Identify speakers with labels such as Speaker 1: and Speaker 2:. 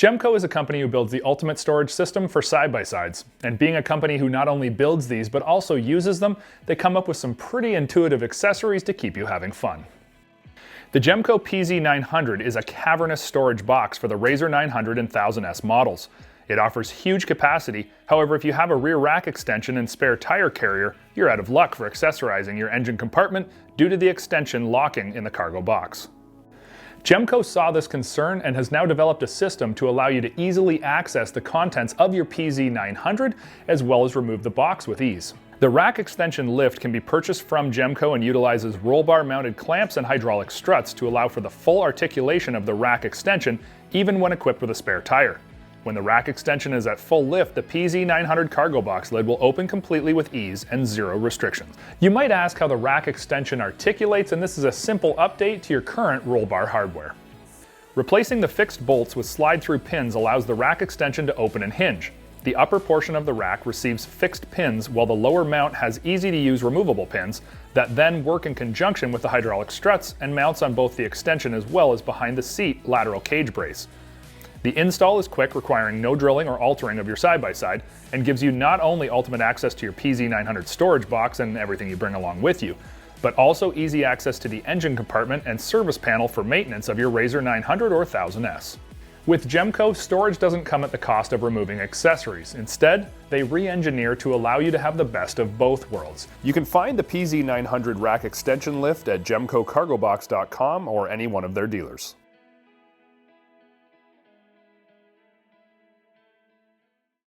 Speaker 1: Jemco is a company who builds the ultimate storage system for side-by-sides, and being a company who not only builds these but also uses them, they come up with some pretty intuitive accessories to keep you having fun. The Jemco PZ 900 is a cavernous storage box for the RZR 900 and 1000S models. It offers huge capacity, however if you have a rear rack extension and spare tire carrier, you're out of luck for accessorizing your engine compartment due to the extension locking in the cargo box. Jemco saw this concern and has now developed a system to allow you to easily access the contents of your PZ 900 as well as remove the box with ease. The rack extension lift can be purchased from Jemco and utilizes roll bar mounted clamps and hydraulic struts to allow for the full articulation of the rack extension even when equipped with a spare tire. When the rack extension is at full lift, the PZ 900 cargo box lid will open completely with ease and zero restrictions. You might ask how the rack extension articulates, and this is a simple update to your current roll bar hardware. Replacing the fixed bolts with slide-through pins allows the rack extension to open and hinge. The upper portion of the rack receives fixed pins while the lower mount has easy-to-use removable pins that then work in conjunction with the hydraulic struts and mounts on both the extension as well as behind the seat lateral cage brace. The install is quick, requiring no drilling or altering of your side-by-side, and gives you not only ultimate access to your PZ 900 storage box and everything you bring along with you, but also easy access to the engine compartment and service panel for maintenance of your RZR 900 or 1000S. With Jemco, storage doesn't come at the cost of removing accessories. Instead, they re-engineer to allow you to have the best of both worlds. You can find the PZ 900 rack extension lift at jemcocargobox.com or any one of their dealers.